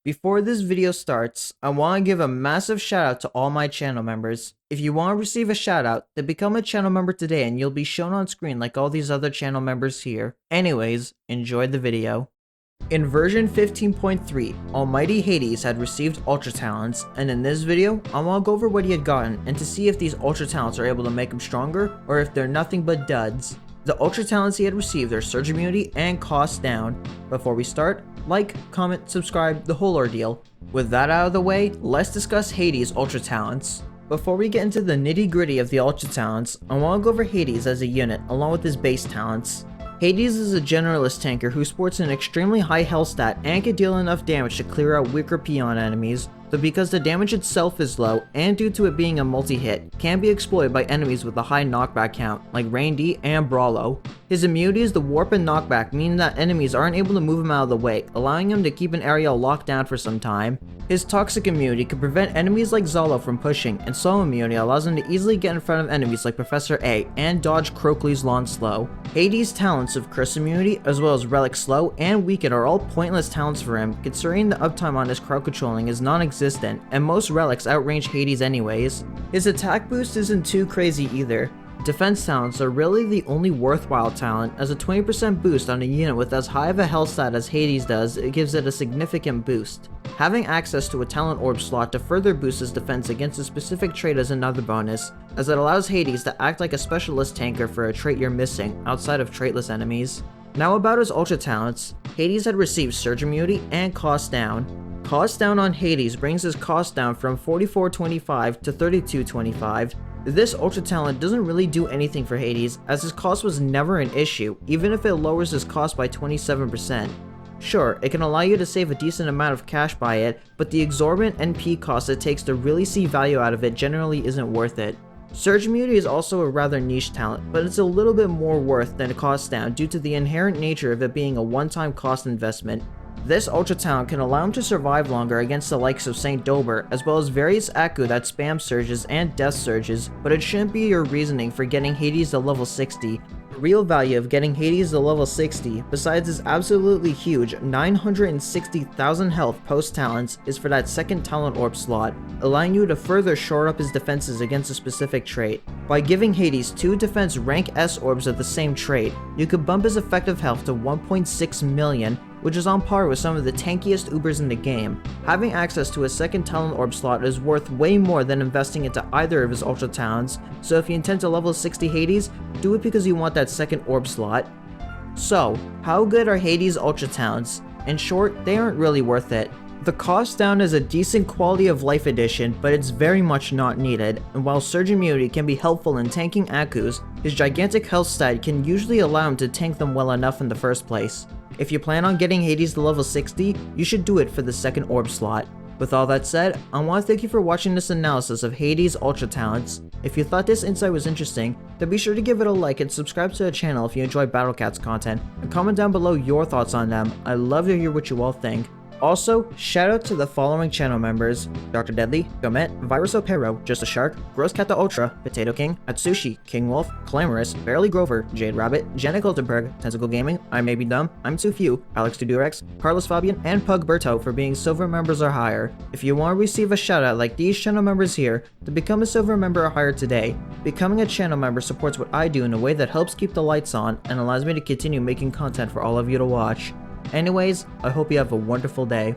Before this video starts, I want to give a massive shout out to all my channel members. If you want to receive a shout out, then become a channel member today and you'll be shown on screen like all these other channel members here. Anyways, enjoy the video. In version 15.3, Almighty Hades had received Ultra Talents, and in this video, I want to go over what he had gotten and to see if these Ultra Talents are able to make him stronger or if they're nothing but duds. The Ultra Talents he had received are Surge Immunity and Cost Down. Before we start, like, comment, subscribe, the whole ordeal. With that out of the way, let's discuss Hades' Ultra Talents. Before we get into the nitty gritty of the Ultra Talents, I want to go over Hades as a unit along with his base talents. Hades is a generalist tanker who sports an extremely high health stat and can deal enough damage to clear out weaker peon enemies, but because the damage itself is low and due to it being a multi-hit, can be exploited by enemies with a high knockback count like Rain D and Brawlo. His immunity is the warp and knockback, meaning that enemies aren't able to move him out of the way, allowing him to keep an area locked down for some time. His toxic immunity can prevent enemies like Zalo from pushing, and slow immunity allows him to easily get in front of enemies like Professor A and dodge Crocley's lawn slow. Hades' talents of Curse immunity as well as Relic slow and weaken are all pointless talents for him, considering the uptime on his crowd controlling is non-existent and most relics outrange Hades anyways. His attack boost isn't too crazy either. Defense talents are really the only worthwhile talent, as a 20% boost on a unit with as high of a health stat as Hades does, it gives it a significant boost. Having access to a talent orb slot to further boost his defense against a specific trait is another bonus, as it allows Hades to act like a specialist tanker for a trait you're missing, outside of traitless enemies. Now about his Ultra Talents, Hades had received Surge Immunity and Cost Down. Cost Down on Hades brings his cost down from 44.25 to 32.25. This Ultra Talent doesn't really do anything for Hades, as his cost was never an issue, even if it lowers his cost by 27%. Sure, it can allow you to save a decent amount of cash by it, but the exorbitant NP cost it takes to really see value out of it generally isn't worth it. Surge Immunity is also a rather niche talent, but it's a little bit more worth than Cost Down due to the inherent nature of it being a one-time cost investment. This Ultra Talent can allow him to survive longer against the likes of St. Dober, as well as various Aku that spam surges and death surges, but it shouldn't be your reasoning for getting Hades to level 60. The real value of getting Hades to level 60, besides his absolutely huge 960,000 health post talents, is for that second talent orb slot, allowing you to further shore up his defenses against a specific trait. By giving Hades 2 defense rank S orbs of the same trait, you could bump his effective health to 1.6 million, which is on par with some of the tankiest Ubers in the game. Having access to a second talent orb slot is worth way more than investing into either of his Ultra Talents, so if you intend to level 60 Hades, do it because you want that second orb slot. So, how good are Hades' Ultra Talents? In short, they aren't really worth it. The Cost Down is a decent quality of life addition, but it's very much not needed, and while Surge Immunity can be helpful in tanking Akus, his gigantic health stat can usually allow him to tank them well enough in the first place. If you plan on getting Hades to level 60, you should do it for the second orb slot. With all that said, I want to thank you for watching this analysis of Hades' Ultra Talents. If you thought this insight was interesting, then be sure to give it a like and subscribe to the channel if you enjoy Battlecats content, and comment down below your thoughts on them. I love to hear what you all think. Also, shout out to the following channel members: Dr. Deadly, Gomet, Virus Opero, Just a Shark, Gross Cat the Ultra, Potato King, Atsushi, King Wolf, Clamorous, Barely Grover, Jade Rabbit, Jenna Kultenberg, Tentacle Gaming, I May Be Dumb, I'm Too Few, Alex Dudurex, Carlos Fabian, and Pug Berto for being silver members or higher. If you want to receive a shout out like these channel members here, then become a silver member or higher today. Becoming a channel member supports what I do in a way that helps keep the lights on and allows me to continue making content for all of you to watch. Anyways, I hope you have a wonderful day.